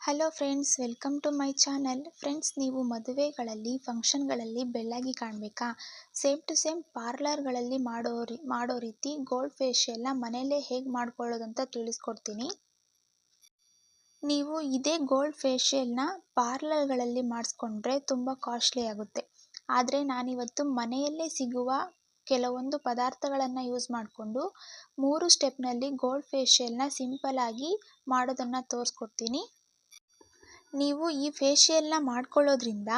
Hello friends, welcome to my channel. Friends, ನೀವು ಮದುವೆಗಳಲ್ಲಿ ಫಂಕ್ಷನ್ಗಳಲ್ಲಿ ಬೆಳ್ಳಗೆ ಕಾಣಬೇಕಾ? ಸೇಮ್ ಟು ಸೇಮ್ ಪಾರ್ಲರ್ಗಳಲ್ಲಿ ಮಾಡೋ ರೀತಿ ಗೋಲ್ಡ್ ಫೇಶಿಯಲ್ನ ಮನೆಯಲ್ಲೇ ಹೇಗೆ ಮಾಡ್ಕೊಳ್ಳೋದು ಅಂತ ತಿಳಿಸ್ಕೊಡ್ತೀನಿ. ನೀವು ಇದೇ ಗೋಲ್ಡ್ ಫೇಶಿಯಲ್ನ ಪಾರ್ಲರ್ಗಳಲ್ಲಿ ಮಾಡಿಸ್ಕೊಂಡ್ರೆ ತುಂಬ ಕಾಸ್ಟ್ಲಿ ಆಗುತ್ತೆ. ಆದರೆ ನಾನಿವತ್ತು ಮನೆಯಲ್ಲೇ ಸಿಗುವ ಕೆಲವೊಂದು ಪದಾರ್ಥಗಳನ್ನು ಯೂಸ್ ಮಾಡಿಕೊಂಡು 3 ಸ್ಟೆಪ್ನಲ್ಲಿ ಗೋಲ್ಡ್ ಫೇಶಿಯಲ್ನ ಸಿಂಪಲ್ ಆಗಿ ಮಾಡೋದನ್ನು ತೋರಿಸ್ಕೊಡ್ತೀನಿ. ನೀವು ಈ ಫೇಶಿಯಲ್ನ ಮಾಡ್ಕೊಳ್ಳೋದ್ರಿಂದ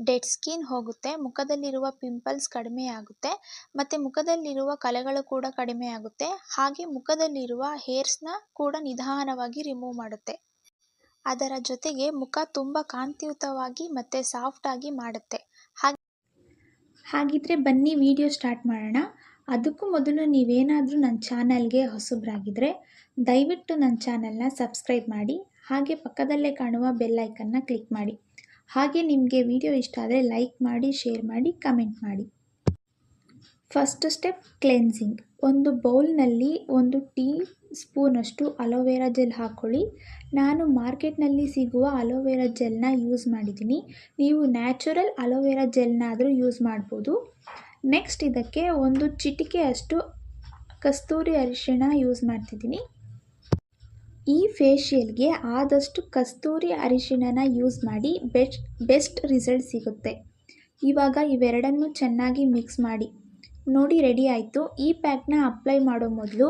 ಡೆಡ್ ಸ್ಕಿನ್ ಹೋಗುತ್ತೆ, ಮುಖದಲ್ಲಿರುವ ಪಿಂಪಲ್ಸ್ ಕಡಿಮೆ ಆಗುತ್ತೆ, ಮತ್ತು ಮುಖದಲ್ಲಿರುವ ಕಲೆಗಳು ಕೂಡ ಕಡಿಮೆ ಆಗುತ್ತೆ. ಹಾಗೆ ಮುಖದಲ್ಲಿರುವ ಹೇರ್ಸ್ನ ಕೂಡ ನಿಧಾನವಾಗಿ ರಿಮೂವ್ ಮಾಡುತ್ತೆ. ಅದರ ಜೊತೆಗೆ ಮುಖ ತುಂಬ ಕಾಂತಿಯುತವಾಗಿ ಮತ್ತು ಸಾಫ್ಟಾಗಿ ಮಾಡುತ್ತೆ. ಹಾಗಿದ್ರೆ ಬನ್ನಿ ವಿಡಿಯೋ ಸ್ಟಾರ್ಟ್ ಮಾಡೋಣ. ಅದಕ್ಕೂ ಮೊದಲು ನೀವೇನಾದರೂ ನನ್ನ ಚಾನಲ್ಗೆ ಹೊಸಬರಾಗಿದ್ದರೆ ದಯವಿಟ್ಟು ನನ್ನ ಚಾನಲ್ನ ಸಬ್ಸ್ಕ್ರೈಬ್ ಮಾಡಿ, ಹಾಗೆ ಪಕ್ಕದಲ್ಲೇ ಕಾಣುವ ಬೆಲ್ ಐಕನ್ನ ಕ್ಲಿಕ್ ಮಾಡಿ. ಹಾಗೆ ನಿಮಗೆ ವಿಡಿಯೋ ಇಷ್ಟ ಆದರೆ ಲೈಕ್ ಮಾಡಿ, ಶೇರ್ ಮಾಡಿ, ಕಮೆಂಟ್ ಮಾಡಿ. First step cleansing. ಒಂದು ಬೌಲ್ನಲ್ಲಿ 1 ಟೀ ಸ್ಪೂನಷ್ಟು ಅಲೋವೆರಾ ಜೆಲ್ ಹಾಕ್ಕೊಳ್ಳಿ. ನಾನು ಮಾರ್ಕೆಟ್ನಲ್ಲಿ ಸಿಗುವ ಅಲೋವೆರಾ ಜೆಲ್ನ ಯೂಸ್ ಮಾಡಿದ್ದೀನಿ. ನೀವು ನ್ಯಾಚುರಲ್ ಅಲೋವೆರಾ ಜೆಲ್ನಾದರೂ ಯೂಸ್ ಮಾಡ್ಬೋದು. ನೆಕ್ಸ್ಟ್ ಇದಕ್ಕೆ 1 ಚಿಟಿಕೆಯಷ್ಟು ಕಸ್ತೂರಿ ಅರಿಶಿಣ ಯೂಸ್ ಮಾಡ್ತಿದ್ದೀನಿ. ಈ ಫೇಶಿಯಲ್ಗೆ ಆದಷ್ಟು ಕಸ್ತೂರಿ ಅರಿಶಿಣನ ಯೂಸ್ ಮಾಡಿ, ಬೆಸ್ಟ್ ರಿಸಲ್ಟ್ ಸಿಗುತ್ತೆ. ಇವಾಗ ಇವೆರಡನ್ನೂ ಚೆನ್ನಾಗಿ ಮಿಕ್ಸ್ ಮಾಡಿ. ನೋಡಿ, ರೆಡಿ ಆಯಿತು. ಈ ಪ್ಯಾಕ್ನ ಅಪ್ಲೈ ಮಾಡೋ ಮೊದಲು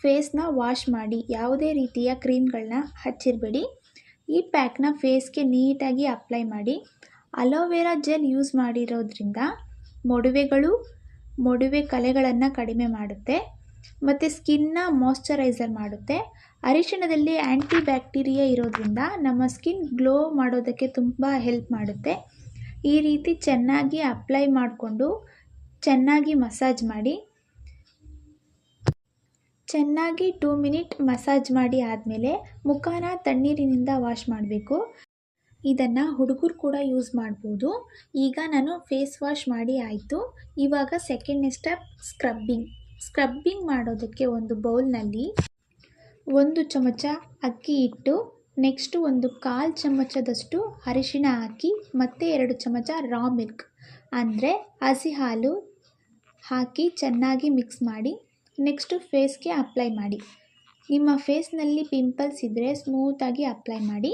ಫೇಸ್ನ ವಾಶ್ ಮಾಡಿ. ಯಾವುದೇ ರೀತಿಯ ಕ್ರೀಮ್ಗಳನ್ನ ಹಚ್ಚಿರಬೇಡಿ. ಈ ಪ್ಯಾಕ್ನ ಫೇಸ್ಗೆ ನೀಟಾಗಿ ಅಪ್ಲೈ ಮಾಡಿ. ಅಲೋವೆರಾ ಜೆಲ್ ಯೂಸ್ ಮಾಡಿರೋದ್ರಿಂದ ಮೊಡವೆ ಕಲೆಗಳನ್ನು ಕಡಿಮೆ ಮಾಡುತ್ತೆ ಮತ್ತು ಸ್ಕಿನ್ನ ಮಾಯ್ಶ್ಚರೈಸರ್ ಮಾಡುತ್ತೆ. ಅರಿಶಿಣದಲ್ಲಿ ಆ್ಯಂಟಿ ಬ್ಯಾಕ್ಟೀರಿಯಾ ಇರೋದ್ರಿಂದ ನಮ್ಮ ಸ್ಕಿನ್ ಗ್ಲೋ ಮಾಡೋದಕ್ಕೆ ತುಂಬ ಹೆಲ್ಪ್ ಮಾಡುತ್ತೆ. ಈ ರೀತಿ ಚೆನ್ನಾಗಿ ಅಪ್ಲೈ ಮಾಡಿಕೊಂಡು ಚೆನ್ನಾಗಿ ಮಸಾಜ್ ಮಾಡಿ. ಚೆನ್ನಾಗಿ 2 ಮಿನಿಟ್ ಮಸಾಜ್ ಮಾಡಿ ಆದಮೇಲೆ ಮುಖನ ತಣ್ಣೀರಿನಿಂದ ವಾಶ್ ಮಾಡಬೇಕು. ಇದನ್ನು ಹುಡುಗರು ಕೂಡ ಯೂಸ್ ಮಾಡ್ಬೋದು. ಈಗ ನಾನು ಫೇಸ್ ವಾಶ್ ಮಾಡಿ ಆಯಿತು. ಇವಾಗ ಸೆಕೆಂಡ್ ಸ್ಟೆಪ್ ಸ್ಕ್ರಬ್ಬಿಂಗ್ ಮಾಡೋದಕ್ಕೆ ಒಂದು ಬೌಲ್ನಲ್ಲಿ 1 ಚಮಚ ಅಕ್ಕಿ ಹಿಟ್ಟು, ನೆಕ್ಸ್ಟು 1/4 ಚಮಚದಷ್ಟು ಅರಿಶಿಣ ಹಾಕಿ, ಮತ್ತು 2 ಚಮಚ ರಾ ಮಿಲ್ಕ್ ಅಂದರೆ ಹಸಿ ಹಾಲು ಹಾಕಿ ಚೆನ್ನಾಗಿ ಮಿಕ್ಸ್ ಮಾಡಿ. ನೆಕ್ಸ್ಟು ಫೇಸ್ಗೆ ಅಪ್ಲೈ ಮಾಡಿ. ನಿಮ್ಮ ಫೇಸ್ನಲ್ಲಿ ಪಿಂಪಲ್ಸ್ ಇದ್ದರೆ ಸ್ಮೂತಾಗಿ ಅಪ್ಲೈ ಮಾಡಿ.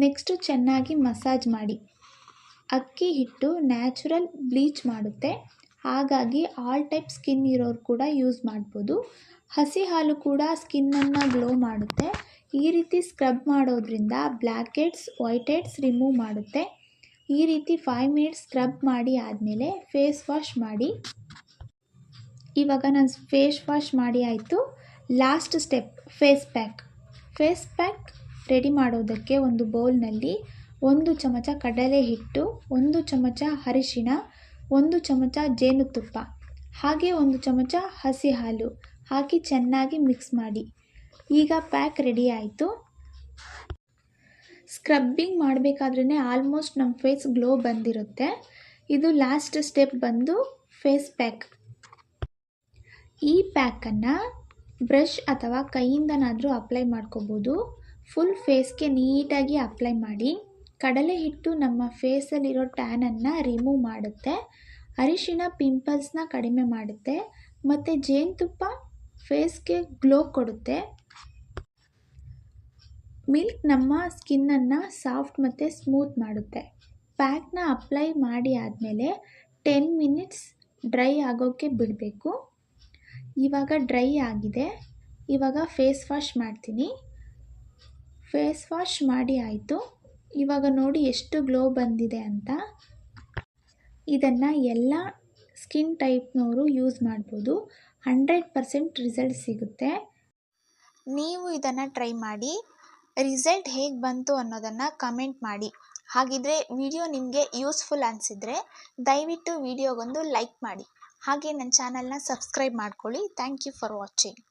ನೆಕ್ಸ್ಟು ಚೆನ್ನಾಗಿ ಮಸಾಜ್ ಮಾಡಿ. ಅಕ್ಕಿ ಹಿಟ್ಟು ನ್ಯಾಚುರಲ್ ಬ್ಲೀಚ್ ಮಾಡುತ್ತೆ, ಹಾಗಾಗಿ ಆಲ್ ಟೈಪ್ ಸ್ಕಿನ್ ಇರೋರು ಕೂಡ ಯೂಸ್ ಮಾಡ್ಬೋದು. ಹಸಿ ಹಾಲು ಕೂಡ ಸ್ಕಿನ್ನನ್ನು ಗ್ಲೋ ಮಾಡುತ್ತೆ. ಈ ರೀತಿ ಸ್ಕ್ರಬ್ ಮಾಡೋದ್ರಿಂದ black heads, white heads remove ಮಾಡುತ್ತೆ. ಈ ರೀತಿ 5 ಮಿನಿಟ್ಸ್ ಸ್ಕ್ರಬ್ ಮಾಡಿ ಆದಮೇಲೆ ಫೇಸ್ ವಾಶ್ ಮಾಡಿ. ಇವಾಗ ನಾನು ಫೇಸ್ ವಾಶ್ ಮಾಡಿ ಆಯಿತು. Last step face pack ready ಮಾಡೋದಕ್ಕೆ ಒಂದು ಬೌಲ್ನಲ್ಲಿ 1 ಚಮಚ ಕಡಲೆ ಹಿಟ್ಟು, 1 ಚಮಚ ಅರಿಶಿಣ, 1 ಚಮಚ ಜೇನುತುಪ್ಪ, ಹಾಗೆ 1 ಚಮಚ ಹಸಿ ಹಾಲು ಹಾಕಿ ಚೆನ್ನಾಗಿ ಮಿಕ್ಸ್ ಮಾಡಿ. ಈಗ ಪ್ಯಾಕ್ ರೆಡಿ ಆಯಿತು. ಸ್ಕ್ರಬ್ಬಿಂಗ್ ಮಾಡಬೇಕಾದ್ರೇ ಆಲ್ಮೋಸ್ಟ್ ನಮ್ಮ ಫೇಸ್ ಗ್ಲೋ ಬಂದಿರುತ್ತೆ. ಇದು ಲಾಸ್ಟ್ ಸ್ಟೆಪ್ ಬಂದು ಫೇಸ್ ಪ್ಯಾಕ್. ಈ ಪ್ಯಾಕನ್ನು ಬ್ರಷ್ ಅಥವಾ ಕೈಯಿಂದನಾದರೂ ಅಪ್ಲೈ ಮಾಡ್ಕೋಬೋದು. ಫುಲ್ ಫೇಸ್ಗೆ ನೀಟಾಗಿ ಅಪ್ಲೈ ಮಾಡಿ. ಕಡಲೆ ಹಿಟ್ಟು ನಮ್ಮ ಫೇಸಲ್ಲಿರೋ ಟ್ಯಾನನ್ನು ರಿಮೂವ್ ಮಾಡುತ್ತೆ, ಅರಿಶಿಣ ಪಿಂಪಲ್ಸ್ನ ಕಡಿಮೆ ಮಾಡುತ್ತೆ, ಮತ್ತು ಜೇನುತುಪ್ಪ ಫೇಸ್ಗೆ ಗ್ಲೋ ಕೊಡುತ್ತೆ. ಮಿಲ್ಕ್ ನಮ್ಮ ಸ್ಕಿನ್ನನ್ನು ಸಾಫ್ಟ್ ಮತ್ತು ಸ್ಮೂತ್ ಮಾಡುತ್ತೆ. ಪ್ಯಾಕ್ನ ಅಪ್ಲೈ ಮಾಡಿ ಆದಮೇಲೆ 10 ಮಿನಿಟ್ಸ್ ಡ್ರೈ ಆಗೋಕ್ಕೆ ಬಿಡಬೇಕು. ಇವಾಗ ಡ್ರೈ ಆಗಿದೆ. ಇವಾಗ ಫೇಸ್ ವಾಶ್ ಮಾಡ್ತೀನಿ. ಫೇಸ್ ವಾಶ್ ಮಾಡಿ ಆಯಿತು. ಇವಾಗ ನೋಡಿ ಎಷ್ಟು ಗ್ಲೋ ಬಂದಿದೆ ಅಂತ. ಇದನ್ನು ಎಲ್ಲ ಸ್ಕಿನ್ ಟೈಪ್ನವರು ಯೂಸ್ ಮಾಡ್ಬೋದು. 100% ರಿಸಲ್ಟ್ ಸಿಗುತ್ತೆ. ನೀವು ಇದನ್ನು ಟ್ರೈ ಮಾಡಿ, ರಿಸಲ್ಟ್ ಹೇಗೆ ಬಂತು ಅನ್ನೋದನ್ನು ಕಮೆಂಟ್ ಮಾಡಿ. ಹಾಗಿದ್ರೆ ವಿಡಿಯೋ ನಿಮಗೆ ಯೂಸ್ಫುಲ್ ಅನಿಸಿದರೆ ದಯವಿಟ್ಟು ವಿಡಿಯೋಗೊಂದು ಲೈಕ್ ಮಾಡಿ. ಹಾಗೆ ನನ್ನ ಚಾನಲ್ನ ಸಬ್ಸ್ಕ್ರೈಬ್ ಮಾಡ್ಕೊಳ್ಳಿ. Thank you for watching.